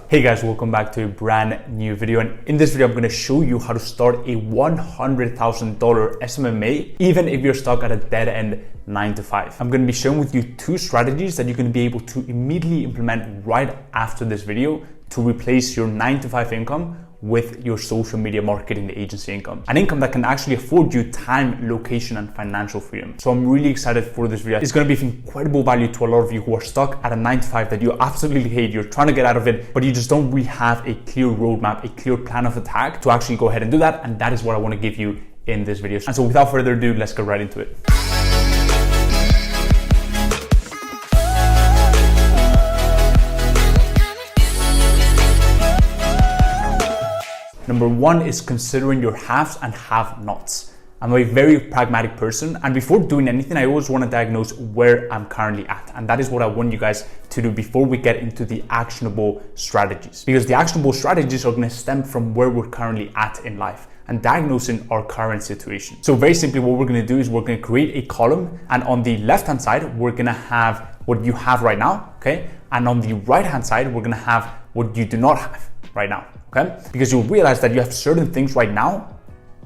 Hey guys, welcome back to a brand new video, and in this video I'm going to show you how to start a $100,000 SMMA even if you're stuck at a dead end 9 to 5. I'm going to be sharing with you two strategies that you're going to be able to immediately implement right after this video to replace your 9 to 5 income with your social media marketing agency income. An income that can actually afford you time, location, and financial freedom. So I'm really excited for this video. It's going to be of incredible value to a lot of you who are stuck at a 9 to 5 that you absolutely hate. You're trying to get out of it, but you just don't really have a clear roadmap, a clear plan of attack to actually go ahead and do that. And that is what I want to give you in this video. And so without further ado, let's get right into it. Number one is considering your haves and have-nots. I'm a very pragmatic person, and before doing anything, I always want to diagnose where I'm currently at. And that is what I want you guys to do before we get into the actionable strategies. Because the actionable strategies are going to stem from where we're currently at in life and diagnosing our current situation. So very simply, what we're going to do is we're going to create a column, and on the left-hand side, we're going to have what you have right now, okay? And on the right-hand side, we're going to have what you do not have right now, okay? Because you'll realize that you have certain things right now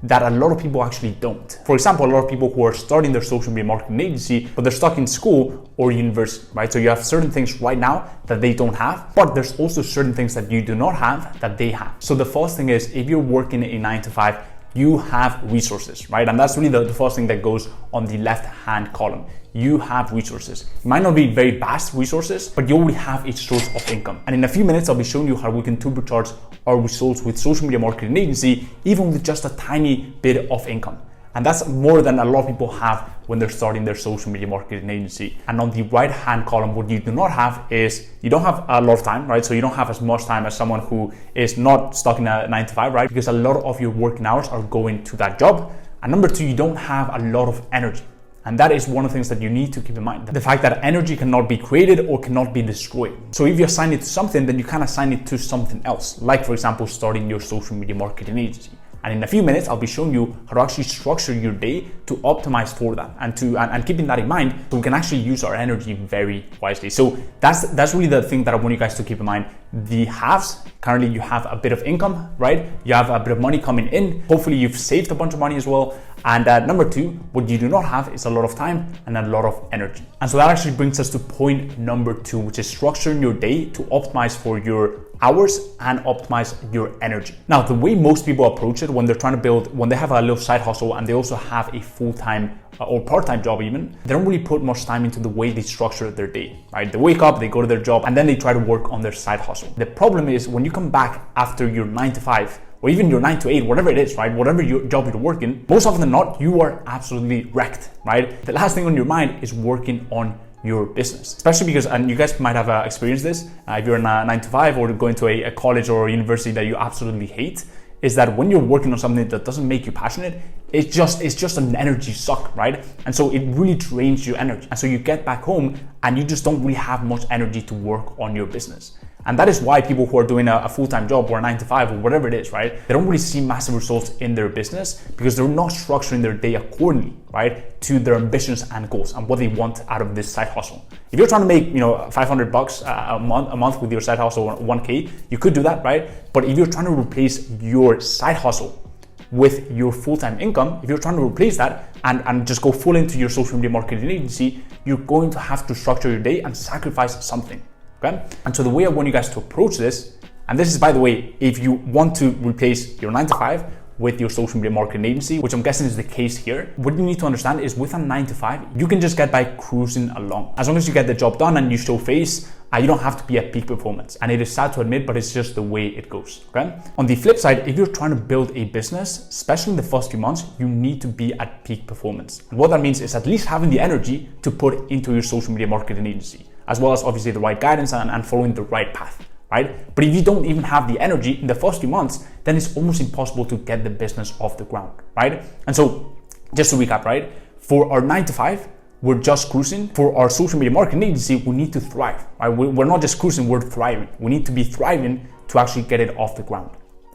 that a lot of people actually don't. For example, a lot of people who are starting their social media marketing agency, but they're stuck in school or university, right? So you have certain things right now that they don't have, but there's also certain things that you do not have that they have. So the first thing is, if you're working a 9 to 5, you have resources, right? And that's really the first thing that goes on the left-hand column. You have resources. It might not be very vast resources, but you already have a source of income. And in a few minutes, I'll be showing you how we can turbocharge our results with social media marketing agency, even with just a tiny bit of income. And that's more than a lot of people have when they're starting their social media marketing agency. And on the right-hand column, what you do not have is, you don't have a lot of time, right? So you don't have as much time as someone who is not stuck in a 9 to 5, right? Because a lot of your working hours are going to that job. And number two, you don't have a lot of energy. And that is one of the things that you need to keep in mind. The fact that energy cannot be created or cannot be destroyed. So if you assign it to something, then you can assign it to something else. Like, for example, starting your social media marketing agency. And in a few minutes, I'll be showing you how to actually structure your day to optimize for that, and keeping that in mind, so we can actually use our energy very wisely. So that's really the thing that I want you guys to keep in mind. The haves, currently you have a bit of income, right? You have a bit of money coming in. Hopefully you've saved a bunch of money as well. And number two, what you do not have is a lot of time and a lot of energy. And so that actually brings us to point number two, which is structuring your day to optimize for your hours and optimize your energy. Now, the way most people approach it when they're trying to build, when they have a little side hustle and they also have a full-time or part-time job even, they don't really put much time into the way they structure their day, right? They wake up, they go to their job, and then they try to work on their side hustle. The problem is when you come back after your 9 to 5, or even your 9 to 8, whatever it is, right? Whatever your job you're working, most often than not, you are absolutely wrecked, right? The last thing on your mind is working on your business, especially because, and you guys might have experienced this, if you're in a 9 to 5 or going to a college or a university that you absolutely hate, is that when you're working on something that doesn't make you passionate, it's just an energy suck, right? And so it really drains your energy. And so you get back home and you just don't really have much energy to work on your business. And that is why people who are doing a full-time job or a 9 to 5 or whatever it is, right? They don't really see massive results in their business because they're not structuring their day accordingly, right? To their ambitions and goals and what they want out of this side hustle. If you're trying to make, $500 a month with your side hustle, 1K, you could do that, right? But if you're trying to replace your side hustle with your full-time income, if you're trying to replace that and just go full into your social media marketing agency, you're going to have to structure your day and sacrifice something. Okay? And so the way I want you guys to approach this, and this is, by the way, if you want to replace your 9 to 5 with your social media marketing agency, which I'm guessing is the case here, what you need to understand is with a 9 to 5, you can just get by cruising along. As long as you get the job done and you show face, you don't have to be at peak performance. And it is sad to admit, but it's just the way it goes, okay? On the flip side, if you're trying to build a business, especially in the first few months, you need to be at peak performance. And what that means is at least having the energy to put into your social media marketing agency, as well as obviously the right guidance and following the right path, right? But if you don't even have the energy in the first few months, then it's almost impossible to get the business off the ground, right? And so just to recap, right? For our 9 to 5, we're just cruising. For our social media marketing agency, we need to thrive, right? We're not just cruising, we're thriving. We need to be thriving to actually get it off the ground.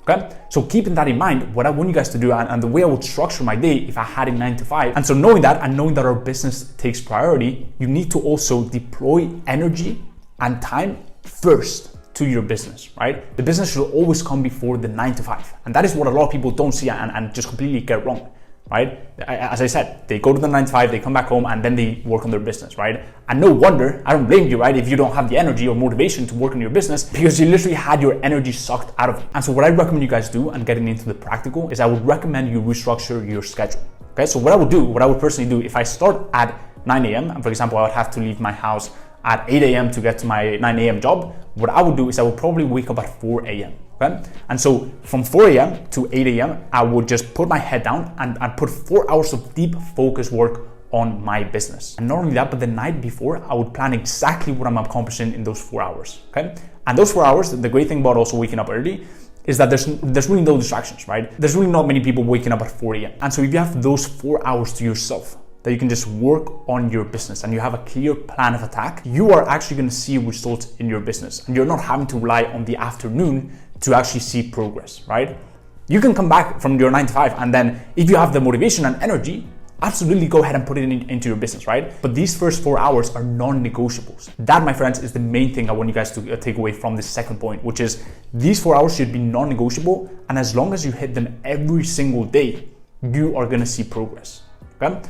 Okay, so keeping that in mind, what I want you guys to do and the way I would structure my day if I had a 9 to 5, and so knowing that and knowing that our business takes priority, you need to also deploy energy and time first to your business, right? The business should always come before the 9 to 5. And that is what a lot of people don't see and just completely get wrong, right? As I said, they go to the 9 to 5, they come back home, and then they work on their business, right? And no wonder, I don't blame you, right? If you don't have the energy or motivation to work on your business, because you literally had your energy sucked out of you. And so what I recommend you guys do, and getting into the practical, is I would recommend you restructure your schedule. Okay, so what I would personally do, if I start at 9 a.m., and for example, I would have to leave my house at 8 a.m. to get to my 9 a.m. job, what I would do is I would probably wake up at 4 a.m. Okay? And so from 4 a.m. to 8 a.m., I would just put my head down and put 4 hours of deep focus work on my business. And not only that, but the night before, I would plan exactly what I'm accomplishing in those 4 hours. Okay? And those 4 hours, the great thing about also waking up early is that there's really no distractions, right? There's really not many people waking up at 4 a.m. And so if you have those 4 hours to yourself, that you can just work on your business and you have a clear plan of attack, you are actually going to see results in your business. And you're not having to rely on the afternoon to actually see progress, right? You can come back from your 9 to 5 and then if you have the motivation and energy, absolutely go ahead and put it into your business, right? But these first 4 hours are non-negotiables. That, my friends, is the main thing I want you guys to take away from this second point, which is these 4 hours should be non-negotiable. And as long as you hit them every single day, you are going to see progress, okay?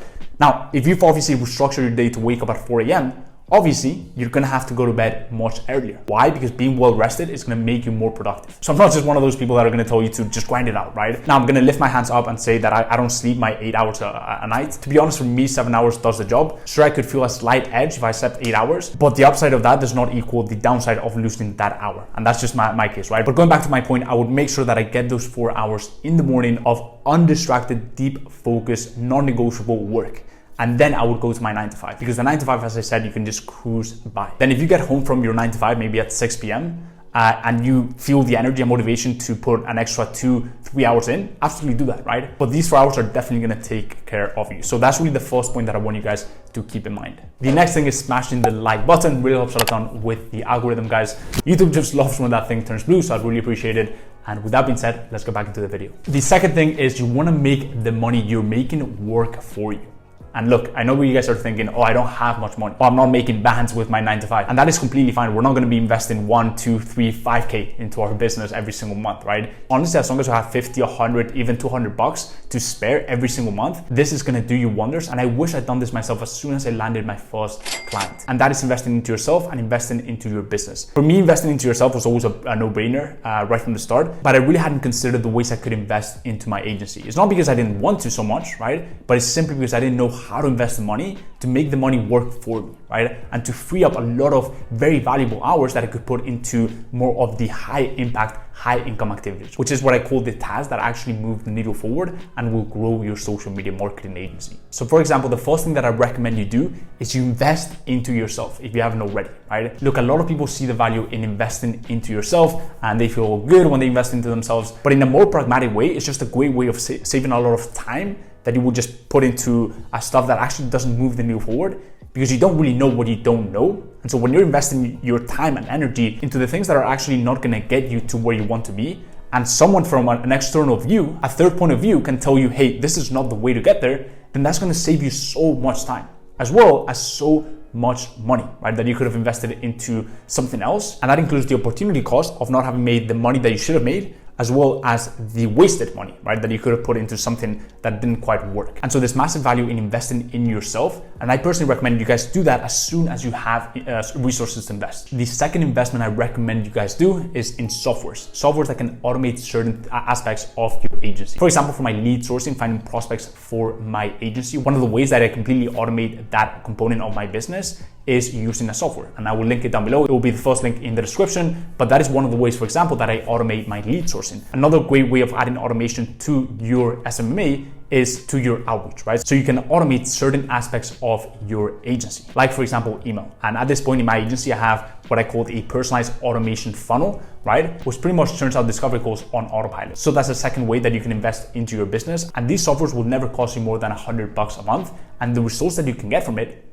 Now, if you've obviously restructured your day to wake up at 4 a.m., obviously you're gonna have to go to bed much earlier. Why? Because being well rested is gonna make you more productive. So I'm not just one of those people that are gonna tell you to just grind it out, right? Now I'm gonna lift my hands up and say that I don't sleep my 8 hours a night. To be honest, for me, 7 hours does the job. Sure, I could feel a slight edge if I slept 8 hours, but the upside of that does not equal the downside of losing that hour. And that's just my case, right? But going back to my point, I would make sure that I get those 4 hours in the morning of undistracted, deep focus, non-negotiable work. And then I would go to my 9 to 5 because the 9 to 5, as I said, you can just cruise by. Then if you get home from your 9 to 5, maybe at 6 p.m. And you feel the energy and motivation to put an extra 2-3 hours in, absolutely do that, right? But these 4 hours are definitely gonna take care of you. So that's really the first point that I want you guys to keep in mind. The next thing is smashing the like button. Really helps a ton with the algorithm, guys. YouTube just loves when that thing turns blue, so I'd really appreciate it. And with that being said, let's go back into the video. The second thing is you wanna make the money you're making work for you. And look, I know what you guys are thinking, oh, I don't have much money. Oh, I'm not making bands with my 9 to 5. And that is completely fine. We're not going to be investing 1, 2, 3, 5K into our business every single month, right? Honestly, as long as you have 50, 100, even 200 bucks to spare every single month, this is going to do you wonders. And I wish I'd done this myself as soon as I landed my first client. And that is investing into yourself and investing into your business. For me, investing into yourself was always a no-brainer right from the start, but I really hadn't considered the ways I could invest into my agency. It's not because I didn't want to so much, right? But it's simply because I didn't know how to invest the money to make the money work for me, right? And to free up a lot of very valuable hours that I could put into more of the high impact, high income activities, which is what I call the tasks that actually move the needle forward and will grow your social media marketing agency. So for example, the first thing that I recommend you do is you invest into yourself if you haven't already, right? Look, a lot of people see the value in investing into yourself and they feel good when they invest into themselves, but in a more pragmatic way, it's just a great way of saving a lot of time that you would just put into stuff that actually doesn't move the needle forward because you don't really know what you don't know. And so when you're investing your time and energy into the things that are actually not gonna get you to where you want to be, and someone from an external view, a third point of view can tell you, hey, this is not the way to get there, then that's gonna save you so much time, as well as so much money, right? That you could have invested into something else. And that includes the opportunity cost of not having made the money that you should have made, as well as the wasted money, right? That you could have put into something that didn't quite work. And so there's massive value in investing in yourself. And I personally recommend you guys do that as soon as you have resources to invest. The second investment I recommend you guys do is in softwares that can automate certain aspects of your agency. For example, for my lead sourcing, finding prospects for my agency, one of the ways that I completely automate that component of my business is using a software. And I will link it down below. It will be the first link in the description, but that is one of the ways, for example, that I automate my lead sourcing. Another great way of adding automation to your SMMA is to your outreach, right? So you can automate certain aspects of your agency, like for example, email. And at this point in my agency, I have what I call a personalized automation funnel, right? Which pretty much turns out discovery calls on autopilot. So that's a second way that you can invest into your business. And these softwares will never cost you more than $100 a month. And the results that you can get from it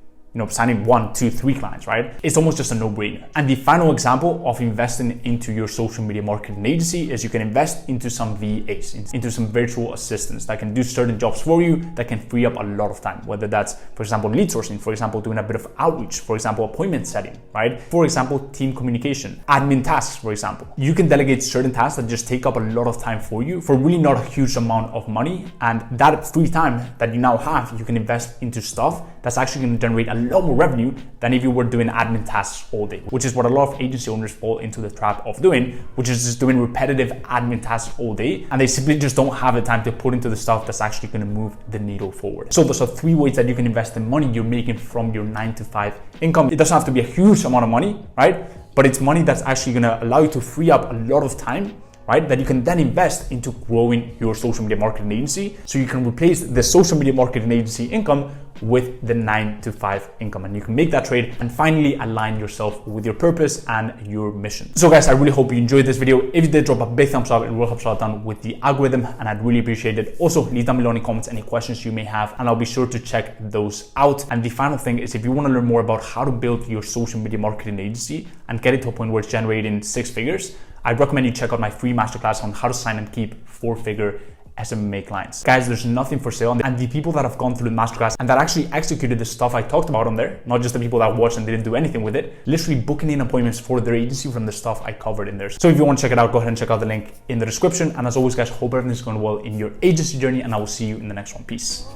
signing 1, 2, 3 clients, right? It's almost just a no-brainer. And the final example of investing into your social media marketing agency is you can invest into some VAs, into some virtual assistants that can do certain jobs for you that can free up a lot of time, whether that's, for example, lead sourcing, for example, doing a bit of outreach, for example, appointment setting, right? For example, team communication, admin tasks, for example. You can delegate certain tasks that just take up a lot of time for you for really not a huge amount of money. And that free time that you now have, you can invest into stuff that's actually going to generate a lot more revenue than if you were doing admin tasks all day, which is what a lot of agency owners fall into the trap of doing, which is just doing repetitive admin tasks all day. And they simply just don't have the time to put into the stuff that's actually going to move the needle forward. So those are 3 ways that you can invest the money you're making from your 9-to-5 income. It doesn't have to be a huge amount of money, right? But it's money that's actually going to allow you to free up a lot of time, right? That you can then invest into growing your social media marketing agency. So you can replace the social media marketing agency income with the 9-to-5 income, and you can make that trade and finally align yourself with your purpose and your mission. So guys, I really hope you enjoyed this video. If you did, drop a big thumbs up. It will help out down with the algorithm, and I'd really appreciate it. Also, leave down below in the comments any questions you may have, and I'll be sure to check those out. And the final thing is, if you want to learn more about how to build your social media marketing agency and get it to a point where it's generating 6 figures, I'd recommend you check out my free masterclass on how to sign and keep 4-figure SMMA clients. Guys, there's nothing for sale, and the people that have gone through the masterclass and that actually executed the stuff I talked about on there, not just the people that watched and didn't do anything with it, literally booking in appointments for their agency from the stuff I covered in there. So if you want to check it out, go ahead and check out the link in the description. And as always, guys, hope everything's going well in your agency journey, and I will see you in the next one. Peace.